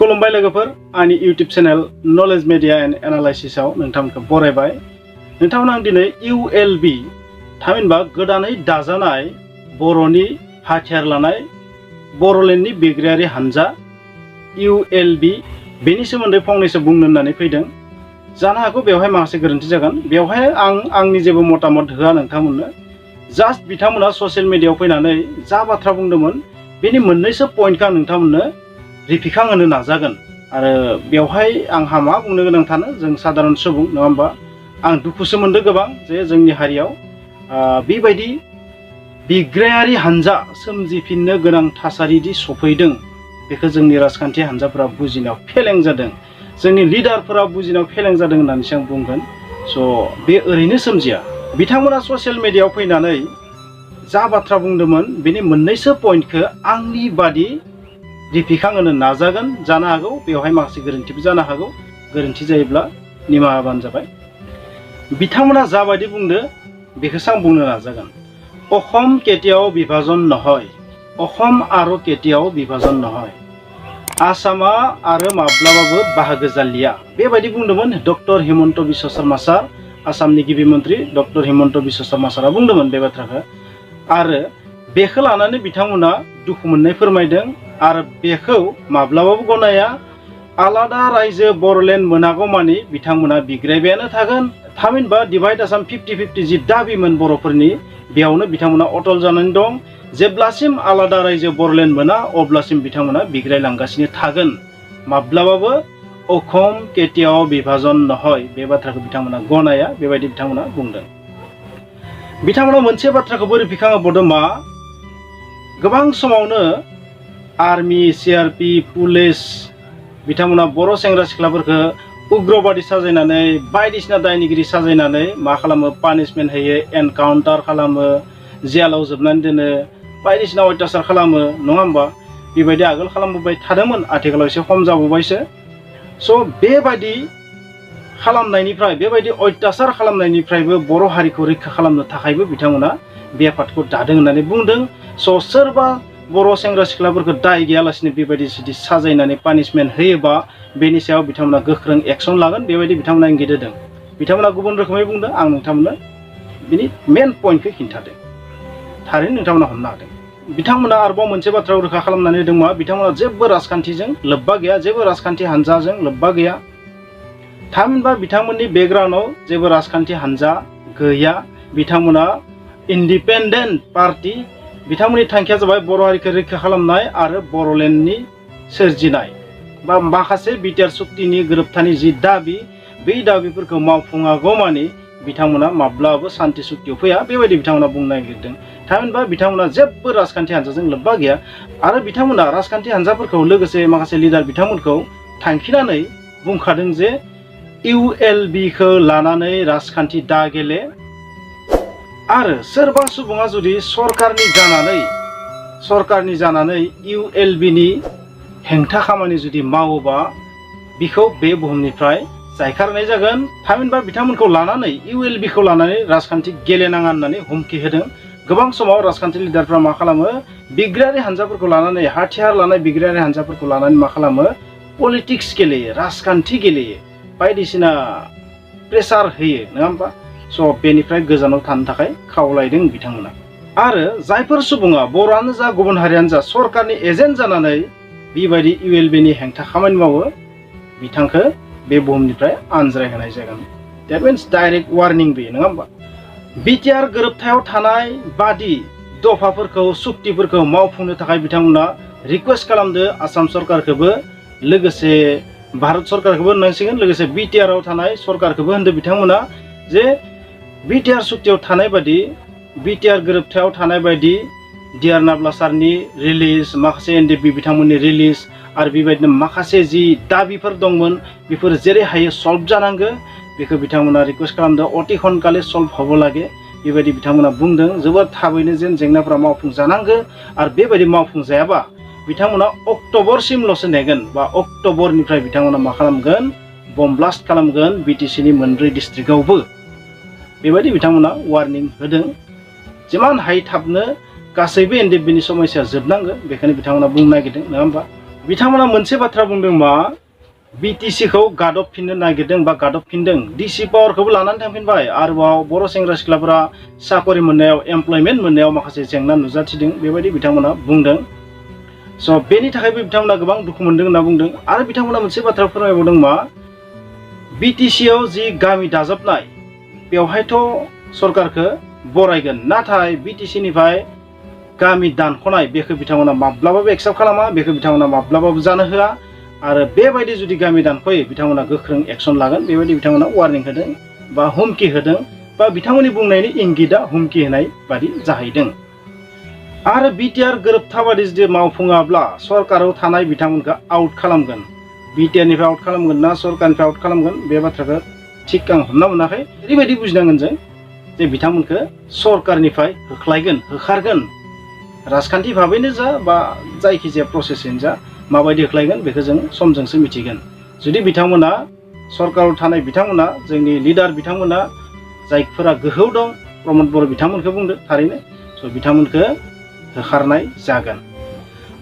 खुलुमबाय लोगोफोर आंनि YouTube channel Knowledge Media and Analysis आव नोंथांमोनखौ बरायबाय। नोंथांमोन आं दिनै ULB थामहिनबा गोदानै दाजानाय बर'नि हाथियार लानाय बर'लेण्डनि बिग्रायारि हानजा ULB बेनि सोमोन्दै फंनैसो बुंनो होननानै फैदों। जानो हागौ बेवहाय माखासे गोरोन्थि जागोन। बेवहाय आं आंनि जेबो मतामत होआ नोंथांमोननो। जास्ट बिथांमोना ससियेल मिडियायाव फैनानै जा बाथ्रा बुंदोंमोन बेनि मोननैसो पॉइंटखौ आं नोंथांमोननो रिपिखां होनो नाजागोन। आरो बेवहाय आंहा मा बुंनो गोनां थानो, जों साधारन सुबुं नङा होमबा। आं दुखुसो मोनदों गोबां जे जोंनि हारियाव बेबायदि बिग्रायारि हानजा सोमजिफिननो गोनां थासारिदि सफैदों बेखौ जोंनि राजखान्थि हानजाफोरा बुजिनायाव फेलें जादों, जोंनि लिडारफोरा बुजिनायाव फेलें जादों होननानैसो आं बुंगोन। स' बे ओरैनो सोमजिया। बिथांमोना ससियेल मिडियायाव फैनानै जा बाथ्रा बुंदोंमोन बेनि मोननैसो पॉइंटखौ आंनि बादि रिपिखां होनो नाजागोन। जानो हागौ बेवहाय माखासे गोरोन्थिबो जानो हागौ। गोरोन्थि जायोब्ला निमाहा होबानो जाबाय। बिथांमोना जाबायदि बुंदो बेखौसो आं बुंनो नाजागोन। অসম কেতিয়াও বিভাজন নহয়, অসম আৰু কেতিয়াও বিভাজন নহয়, आसामा आरो माब्लाबाबो बाहागो जालिया, बेबायदि बुंदोंमोन डक्टर हिमन्त बिश्व शर्मा सार, आसामनि गिबि मन्त्रि डक्टर हिमन्त बिश्व शर्मा सारा बुंदोंमोन बे बाथ्राखौ। आरो बेखौ लानानै बिथांमोना दुखु मोननाय फोरमायदों आरो बेखौ माब्लाबाबो गनाया। आलादा रायजो बर'लेण्ड मोनागौमानि बिथांमोना बिग्रायबायानो थागोन। थामहिनबा डिभाइड आसाम 50-50 जि दाबिमोन बर'फोरनि, बेयावनो बिथांमोना अटल जानानै दं। जेब्लासिम आलादा रायजो बर'लेण्ड मोना अब्लासिम बिथांमोना बिग्रायलांगासिनो थागोन। माब्लाबाबो অসম কেতিয়াও বিভাজন নহয় बे बाथ्राखौ बिथांमोना गनाया, बेबायदि बिथांमोना बुंदों। बिथांमोना मोनसे बाथ्राखौबो रिपिखां होबावदों मा, गोबां समावनो आर्मी CRP पुलिस बिथांमोना बर' सेंग्रा सिख्लाफोरखौ उग्रबादि साजायनानै बायदिसिना दायनिगिरि साजायनानै मा खालामो, पानिशमेन्ट होयो, एनकाउन्टार खालामो, जेलाव जोबनानै दोनो, बायदिसिना अयथासार खालामो नङा होमबा। बेबायदि आगोल खालामबोबाय थादोंमोन, आथिखालाव एसे खम जाबोबायसो। स' बेबायदि खालामनायनिफ्राय, बेबायदि अयथासार खालामनायनिफ्रायबो बर' हारिखौ रैखा खालामनो थाखायबो बिथांमोना बे आफादखौ दादों होननानै बुंदों। स' सोरबा बर' सेंग्रा सिख्लाफोरखौ दाय गैयालासिनो बेबायदि जुदि साजायनानै पानिशमेन्ट होयोबा बेनि सायाव बिथांमोना गोख्रों एक्सन लागोन, बेबायदि बिथांमोना इंगित होदों। बिथांमोना गुबुन रोखोमै बुंदों, आं नोंथांमोननो बिनि मेन पइन्टखौ खिन्थादों। थारैनो नोंथांमोना हमनो हादों। बिथांमोना आरोबाव मोनसे बाथ्राखौ रोखा खालामनानै होदों मा, बिथांमोना जेबो राजखान्थिजों लोब्बा गैया, जेबो राजखान्थि हानजाजों लोब्बा गैया। थामहिनबा बिथांमोननि बेकग्राउन्डआव जेबो राजखान्थि हानजा गैया। बिथांमोना इन्डिपेन्डेन्ट पार्टी। बिथांमोननि थांखिया जाबाय बर' हारिखौ रैखा खालामनाय आरो बर'लेण्डनि सोरजिनाय बा माखासे बिटिआर सुक्तिनि गोरोबथानि जि दाबि, बै दाबिफोरखौ मावफुङागौमानि बिथांमोना माब्लाबाबो शान्ति सुक्तियाव फैया, बेबायदि बिथांमोना बुंनो नागिरदों। थामहिनबा बिथांमोना जेबो राजखान्थि हानजाजों लोब्बा गैया। आरो बिथांमोना राजखान्थि हानजाफोरखौ लोगोसे माखासे लिडार बिथांमोनखौ थांखिनानै बुंखादों जे ULBखौ लानानै राजखान्थि दा गेले। आरो सोरबा सुबुङा जुदि सरकारनि जानानै ULBनि हेंथा खामानि जुदि मावोबा बिखौ बे बुहुमनिफ्राय जायखारनाय जागोन। थामहिनबा बिथांमोनखौ लानानै, ULBखौ लानानै राजखान्थि गेलेनाङा होननानै हुमखि होदों। गोबां समाव राजखान्थि लिडारफ्रा मा खालामो, बिग्रायारि हानजाफोरखौ लानानै, हाथियार लानाय बिग्रायारि हानजाफोरखौ लानानै मा खालामो, पलिटिक्स गेलेयो, राजखान्थि गेलेयो, बायदिसिना प्रेसार होयो नङा होमबा। स' बेनिफ्राय गोजानाव थानो थाखाय खावलायदों बिथांमोना। आरो जायफोर सुबुङा, बर'आनो जा गुबुन हारियानो जा, सरकारनि एजेन्ट जानानै बेबायदि ULBनि हेंथा खामानि मावो, बिथांखौ बे बुहुमनिफ्राय आनज्रायहोनाय जागोन। देट मिन्स डाइरेक्ट वार्निं बेयो नङा होमबा। बिटिआर गोरोबथायाव थानाय बादि दफाफोरखौ, सुक्तिफोरखौ मावफुंनो थाखाय बिथांमोना रिकुवेस्ट खालामदो आसाम सरकारखौबो, लोगोसे भारत सरकारखौबो होननांसिगोन, लोगोसे बिटिआरआव थानाय सरकारखौबो होनदों बिथांमोना जे बिटिआर सुक्तियाव थानाय बादि, बिटिआर गोरोबथायाव थानाय बायदि डिआर नाब्ला सारनि रिलिज, माखासे NDP बिथांमोननि रिलिज आरो बेबायदिनो माखासे जि दाबिफोर दंमोन बेफोर जेरै हायो सल्भ जानांगौ, बेखौ बिथांमोना रिकुवेस्ट खालामदों। अति खनखालि सल्भ हबलागे बेबायदि बिथांमोना बुंदों। जोबोद थाबैनो जेन जेंनाफोरा मावफुंजानांगौ। आरो बेबायदि मावफुंजायाबा बिथांमोना अक्ट'बरसिमल'सो नेगोन, बा अक्ट'बरनिफ्राय बिथांमोना मा खालामगोन, बम ब्लास्ट खालामगोन BTCनि मोनब्रै डिस्ट्रिक्टआवबो, बेबायदि बिथांमोना वार्निं होदों। जिमान हायो थाबनो गासैबो NDPनि समस्या जोबनांगौ, बेखायनो बिथांमोना बुंनो नागिरदों नङा होमबा। बिथांमोना मोनसे बाथ्रा बुंदों मा बिटिसिखौ गादबफिननो नागिरदों बा गादबफिनदों डिसि पावारखौबो लानानै थांफिनबाय आरोबाव बर' सेंग्रा सिख्लाफोरा साकरि मोननायाव एमप्लयमेन्ट मोननायाव माखासे जेंना नुजाथिदों बेबायदि बिथांमोना बुंदों। स' बेनि थाखायबो बिथांमोना गोबां दुखु मोनदों होनना बुंदों आरो बिथांमोना मोनसे बाथ्रा फोरमायबावदों मा बिटिसिआव जि गामि दाजाबनाय बेवहायथ' सरकारखौ बरायगोन नाथाय बिटिसिनिफ्राय गामि दानख'नाय बेखौ बिथांमोना माब्लाबाबो एक्सेप्ट खालामा बेखौ बिथांमोना माब्लाबाबो जानो होआ आरो बेबायदि जुदि गामि दानख'यो बिथांमोना गोख्रों एक्सन लागोन बेबायदि बिथांमोना वार्निं होदों बा हुमखि होदों बा बिथांमोननि बुंनायनि इंगितआ हुमखि होनाय बादि जाहैदों। आरो बिटिआर गोरोबथाबादि जुदि मावफुङाब्ला सरकाराव थानाय बिथांमोनखौ आउट खालामगोन बिटिआरनिफ्राय आउट खालामगोन ना सरकारनिफ्राय आउट खालामगोन बे बाथ्राखौ थिग आं हमना मोनाखै। ओरैबायदि बुजिनांगोन जों जे बिथांमोनखौ सरकारनिफ्राय होख्लायगोन होखारगोन राजखान्थि भाबैनो जा बा जायखिजाया प्रसेसैनो जा माबायदि होख्लायगोन बेखौ जों समजोंसो मिथिगोन। जुदि बिथांमोना सरकाराव थानाय बिथांमोना जोंनि लिडार बिथांमोना जायफोरा गोहो दं प्रमद बर' बिथांमोनखौ बुंदो थारैनो स' बिथांमोनखौ होखारनाय जागोन।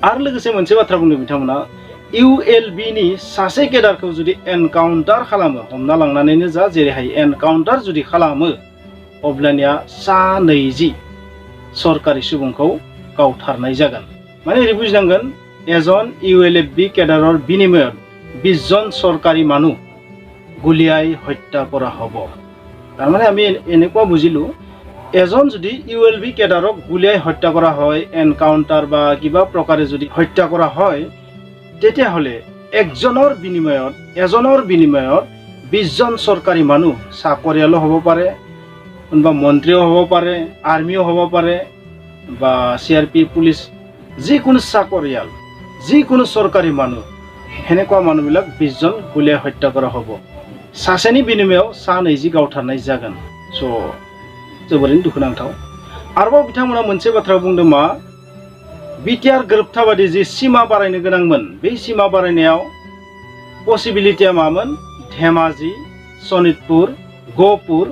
आरो लोगोसे मोनसे बाथ्रा बुंदों बिथांमोना ULB-नि सासे केडारखौ जुदि एनकाउन्टार खालामो हमना लांनानैनो जा जेरैहाय एनकाउन्टार जुदि खालामो अब्लानिया 120 सरकारि सुबुंखौ गावथारनाय जागोन। माने ओरै बुजिनांगोन एজন ULB কেডাৰৰ বিনিময়ত 20 জন চৰকাৰী মানুহ গুলিয়াই হত্যা কৰা হ'ব। তাৰমানে আমি এনেকুৱা বুজিলো এজন যদি ULB কেডাৰক গুলিয়াই হত্যা কৰা হয় এনকাউন্টাৰ বা কিবা প্ৰকাৰে যদি হত্যা কৰা হয় তেতিয়াহ'লে এজনৰ বিনিময়ত 20 জন চৰকাৰী মানুহ চাকৰিয়ালো হ'ব পাৰে কোনোবা মন্ত্ৰীও হ'ব পাৰে আৰ্মিও হ'ব পাৰে বা CRP পুলিচ যিকোনো চাকৰিয়াল যিকোনো চৰকাৰী মানুহ হেনেকুৱা মানুহবিলাক 20 জন গুলিয়াই হত্যা কৰা হ'ব। सासेनि बिनिमयाव 120 गावथारनाय जागोन। स' जोबोरैनो दुखुनांथाव। आरोबाव बिथांमोना मोनसे बाथ्रा बुंदों मा बिटिआर गोरोबथाबादि जि सिमा बारायनो गोनांमोन बे सिमा बारायनायाव पसिबिलिटिया मामोन धेमाजि सनितपुर गहपुर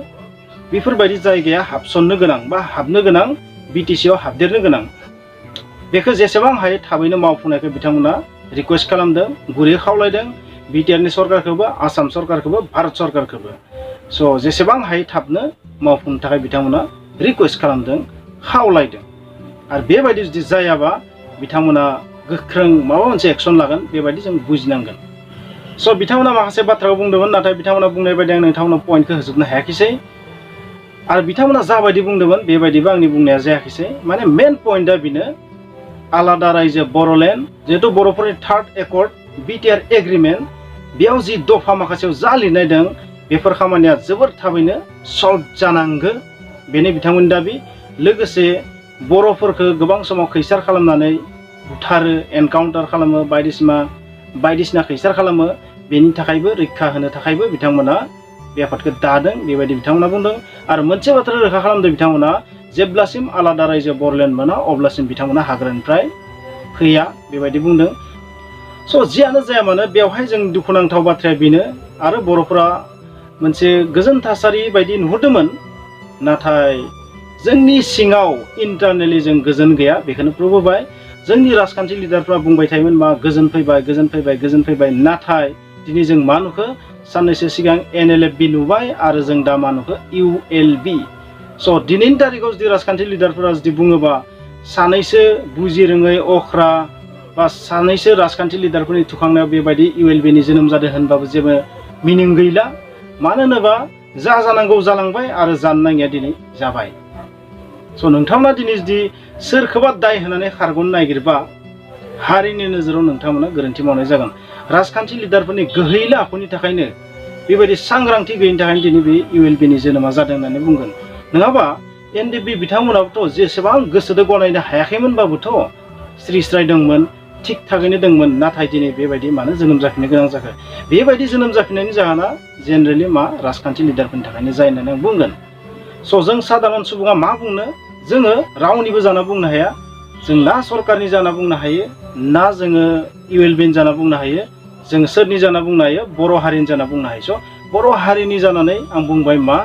बेफोरबायदि जायगाया हाबसननो गोनां बा हाबनो गोनां बिटिसिआव हाबदेरनो गोनां बेखौ जेसेबां हायो थाबैनो मावफुंनायखौ बिथांमोना रिक्वेस्ट खालामदों गुरै खावलायदों बिटिआरनि सरकारखौबो आसाम सरकारखौबो भारत सरकारखौबो। स' जेसेबां हायो थाबनो मावफुंनो थाखाय बिथांमोना रिक्वेस्ट खालामदों खावलायदों आरो बेबायदि जुदि जायाबा बिथांमोना गोख्रों माबा मोनसे एक्सन लागोन बेबायदि जों बुजिनांगोन। स' बिथांमोना माखासे बाथ्राखौ बुंदोंमोन नाथाय बिथांमोना बुंनाय बायदि आं नोंथांमोनाव पइन्टखौ होजोबनो हायाखिसै आरो बिथांमोना जाबायदि बुंदोंमोन बेबायदिबो आंनि बुंनाया जायाखिसै। माने मेन पइन्टआ बेनो आलादा रायजो बर'लेण्ड जिहेतु बर'फोरनि थार्ड एकर्ड बिटिआर एग्रिमेन्ट बेयाव जि दफा माखासेयाव जा लिरनाय दं बेफोर खामानिया जोबोर थाबैनो सल्भ जानांगौ बेनो बिथांमोननि दाबि। लोगोसे बर'फोरखौ गोबां समाव खैसार खालामनानै बुथारो एनकाउन्टार खालामो बायदिसिना खैसार खालामो बेनि थाखायबो रैखा होनो थाखायबो बिथांमोना बे आफादखौ दादों बेबायदि बिथांमोना बुंदों। आरो मोनसे बाथ्रा रोखा खालामदों बिथांमोना जेब्लासिम आलादा रायजो बर'लेण्ड मोना अब्लासिम बिथांमोना हाग्रानिफ्राय फैया बेबायदि बुंदों। स' जियानो जाया मानो बेवहाय जों दुखुनांथाव बाथ्राया बेनो आरो बर'फोरा मोनसे गोजोन थासारि बायदि नुहुरदोंमोन नाथाय जोंनि सिङाव इन्टारनेलि जों गोजोन गैया बेखौनो प्रुभ होबाय। जोंनि राजखान्थि लिडारफ्रा बुंबाय थायोमोन मा गोजोन फैबाय नाथाय दिनै जों मा नुखो साननैसो सिगां NLFB नुबाय आरो जों दा मा नुखो ULB। स' दिनैनि तारिखाव जुदि राजखान्थि लिडारफोरा जुदि बुङोबा सानैसो बुजि रोङै अख्रा बा सानैसो राजखान्थि लिडारफोरनि थुखांनायाव बेबायदि ULB-नि जोनोम जादों होनबाबो जेबो मिनिं गैला। मानो होनोबा जा जानांगौ जालांबाय आरो जानो नाङिया दिनै जाबाय। स' नोंथांमोना दिनै जुदि सोरखौबा दाय होनानै खारग'नो नागिरबा हारिनि नोजोराव नोंथांमोना गोरोन्थि मावनाय जागोन। राजखान्थि लिडारफोरनि गोहैला आखुनि थाखायनो बेबायदि सांग्रांथि गैयिनि थाखायनो दिनै बे ULB-नि जोनोमा जादों होननानै बुंगोन। नङाबा NDP बिथांमोनाबोथ' जेसेबां गोसोदो गनायनो हायाखैमोनबाबोथ' स्रि स्राय दंमोन थिग थागैनो दंमोन नाथाय दिनै बेबायदि मानो जोनोम जाफिननो गोनां जाखो बेबायदि जोनोम जाफिननायनि जाहोना जेनेरेलि मा राजखान्थि लिडारफोरनि थाखायनो जायो होननानै आं बुंगोन। स' जों सादारन सुबुङा मा बुंनो जोङो रावनिबो जाना बुंनो हाया। जों ना सरकारनि जाना बुंनो हायो ना जोङो ULB-नि जाना बुंनो हायो। जों सोरनि जाना बुंनो हायो बर' हारिनि जाना बुंनो हायो। स' बर' हारिनि जानानै आं बुंबाय मा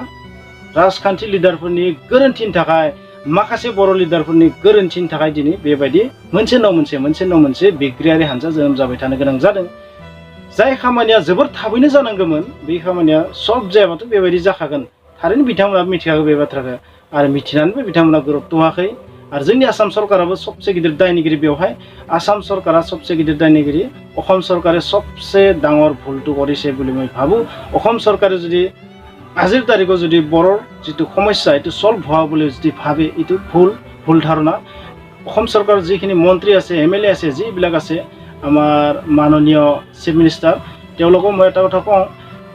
राजखान्थि लिडारफोरनि गोरोन्थिनि थाखाय माखासे बर' लिडारफोरनि गोरोन्थिनि थाखाय दिनै बेबायदि मोनसे न' मोनसे बिग्रायारि हानजा जोनोम जाबाय थानो गोनां जादों। जाय खामानिया जोबोर थाबैनो जानांगौमोन बे खामानिया सल्भ जायाबाथ' बेबायदि जाखागोन। थारैनो बिथांमोना मिथिखागौ बे बाथ्राखौ आरो मिथिनानैबो बिथांमोना गुरुत्व होआखै। आरो जोंनि आसाम सरकाराबो सबसे गिदिर दायनिगिरि बेवहाय। आसाम सरकारा सबसे गिदिर दायनिगिरि। অসম চৰকাৰে सबसे ডাঙৰ ভুলটো কৰিছে বুলি মই ভাবোঁ। অসম চৰকাৰে যদি আজিৰ তাৰিখত যদি বড়োৰ যিটো সমস্যা এইটো সলভ হোৱা বুলি যদি ভাবে এইটো ভুল ধাৰণা। অসম চৰকাৰৰ যিখিনি মন্ত্ৰী আছে MLA আছে যিবিলাক আছে আমাৰ মাননীয় চিফ মিনিষ্টাৰ তেওঁলোকক মই এটা কথা কওঁ,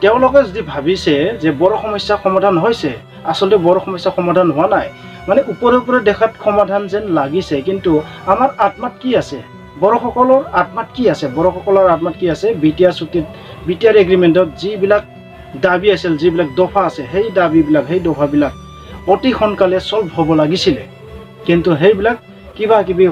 তেওঁলোকে যদি ভাবিছে যে বড়ো সমস্যা সমাধান হৈছে, আচলতে বড়ো সমস্যা সমাধান হোৱা নাই। মানে ওপৰে দেখাত সমাধান যেন লাগিছে, কিন্তু আমাৰ আত্মাত কি আছে, বড়োসকলৰ আত্মাত কি আছে, বড়োসকলৰ আত্মাত কি আছে, বিটিআৰ এগ্ৰিমেণ্টত যিবিলাক দাবী আছিল, যিবিলাক দফা আছে, সেই দাবীবিলাক সেই দফাবিলাক অতি সোনকালে সলভ হ'ব লাগিছিলে। কিন্তু সেইবিলাক কিবা কিবি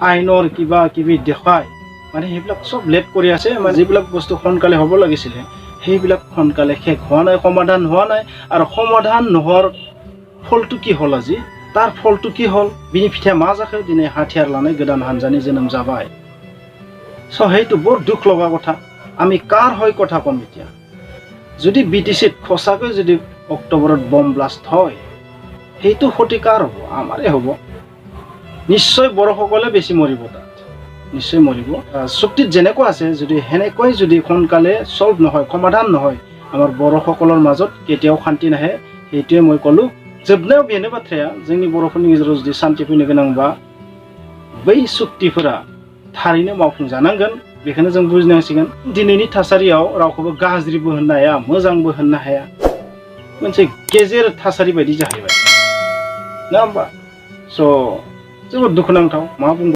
আইনৰ কিবা কিবি দেখায় মানে সেইবিলাক সব লেট কৰি আছে। মানে যিবিলাক বস্তু সোনকালে হ'ব লাগিছিলে সেইবিলাক সোনকালে শেষ হোৱা নাই, সমাধান হোৱা নাই। আৰু সমাধান নোহোৱাৰ ফলটো কি হ'ল আজি, তাৰ ফলটো কি হ'ল, বিনি फिथाया मा जाखो, दिनै हाथियार लानाय गोदान हानजानि जोनोम जाबाय। स' সেইটো বৰ দুখ লগা কথা। আমি কাৰ হৈ কথা ক'ম এতিয়া? যদি BTCত সঁচাকৈ যদি অক্টোবৰত বম ব্লাষ্ট হয় সেইটো ক্ষতি কাৰ হ'ব? আমাৰে হ'ব। নিশ্চয় বড়োসকলে বেছি মৰিব, তাত নিশ্চয় মৰিব। চুক্তিত যেনেকুৱা আছে যদি সেনেকৈ যদি সোনকালে সলভ নহয়, সমাধান নহয়, আমাৰ বড়োসকলৰ মাজত কেতিয়াও শান্তি নাহে। সেইটোৱে মই ক'লোঁ। जोबनायाव बेनो बाथ्राया, जोंनि बर'फोरनि गेजेराव जुदि शान्ति फैनो गोनांबा बै सुक्तिफोरा थारैनो मावफुंजानांगोन। बेखौनो जों बुजिनांसिगोन। दिनैनि थासारियाव रावखौबो गाज्रिबो होननो हाया, मोजांबो होननो हाया। मोनसे गेजेर थासारि बायदि जाहैबाय, नङा होमबा? स' जोबोद दुखुनांथाव, मा बुंगोन।